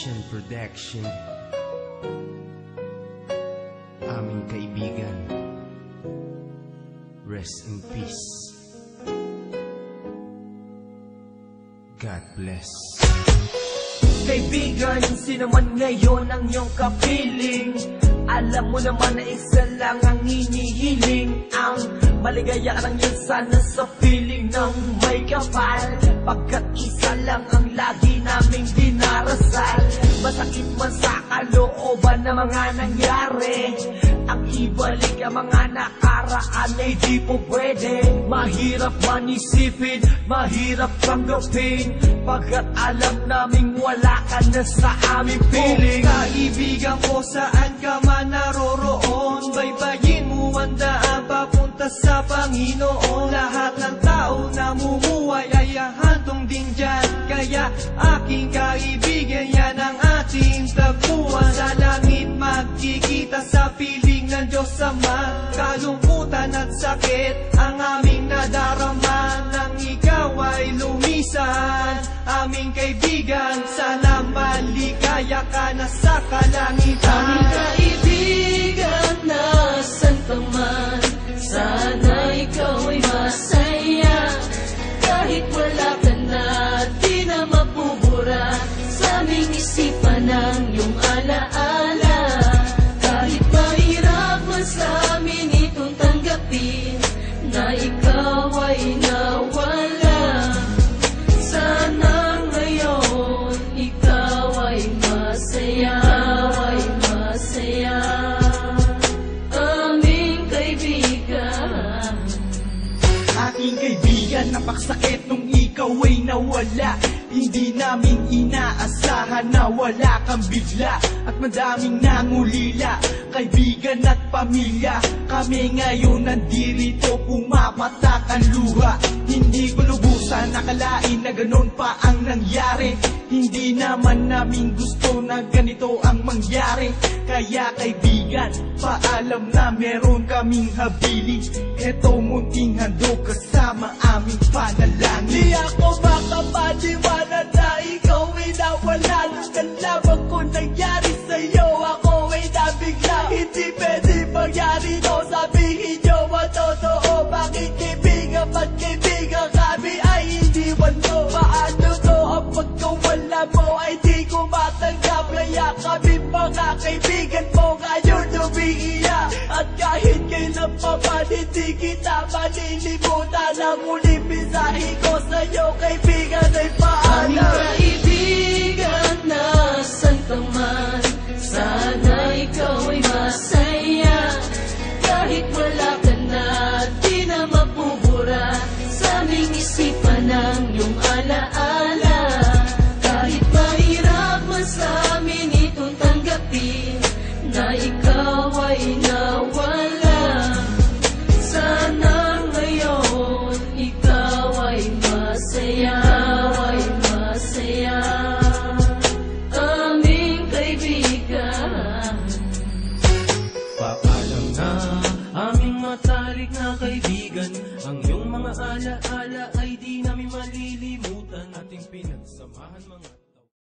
Nation Production. Aming kaibigan, rest in peace. God bless. Kaibigan, sino man ngayon ang iyong kapiling, alam mo naman na isa lang ang hinihiling. Ang maligaya lang yan sana sa feeling ng may kapal, pagkat isa lang ang lagi naming dinarasal. Masakit man sa kalooban na mga nangyari, ang ibalik ang mga nakaraan ay di po pwede. Mahirap man isipin, mahirap tanggapin, pagkat alam naming wala ka na sa aming piling. Kaibigan ko, saan ka man naroroon, baybayin mo ang daan papunta sa Panginoon. Lahat ng tao na mumuhay ay hantong din dyan, kaya aking kaibigan, yan ang ating tagpuan. Sa langit magkikita sa piling ng Diyos Ama, kalungkutan at sakit ang aming nadarama. Nang ikaw ay lumisan, aming kaibigan, sana maligaya ka na sa kalangitan. Aming kaibigan, nasan ka man, sana ikaw ay masaya. Kahit wala ka na, di na mapubura sa aming isipan ang iyong alaala. Kahit mahirap man sa amin itong tanggapin na ikaw ay nawala, sana ngayon ikaw ay masaya, ay masaya. Aming kaibigan, Aking kaibigan, napakasakit nung ikaw ay nawala. Hindi namin inaasahan na wala kang bigla, at madaming nangulila, kaibigan at pamilya. Kami ngayon nandirito, pumapatak ang luha. Hindi ko lubusan nakalain na ganon pa ang nangyari. Hindi naman namin gusto na ganito ang mangyari. Kaya kaibigan, paalam na meron kaming habili. Eto munting handog kasama aming panalangin. Di ako makapaniwala na ikaw ay nawala. Nung nalaman ko nangyari sa'yo, ako ay nabigla. Hindi pwede mangyari to, sabihin nyo ang totoo. Bakit kaibigan, ba't kaibigan kami ay iniwan mo? Paano to ang pagkawala mo ay di ko matanggap? Kaya kami mga kaibigan mo ngayon umiiyak, at kahit kailan pa man hindi kita malilimutan. Ang uling mensahe ko sa'yo kaibigan ay aming paalam. kaibigan, nasan ka man, sana ikaw ay masaya. Kahit wala ka na, di na mapubura sa aming isipan ang iyong alaala. Kahit mahirap man sa amin itong tanggapin na ikaw ay nawala, sana ngayon ikaw ay masaya, ay masaya. Aming kaibigan, Paalam na aming matalik na kaibigan, ang iyong mga alaala ay di namin malilimutan. Ating pinagsamahan mga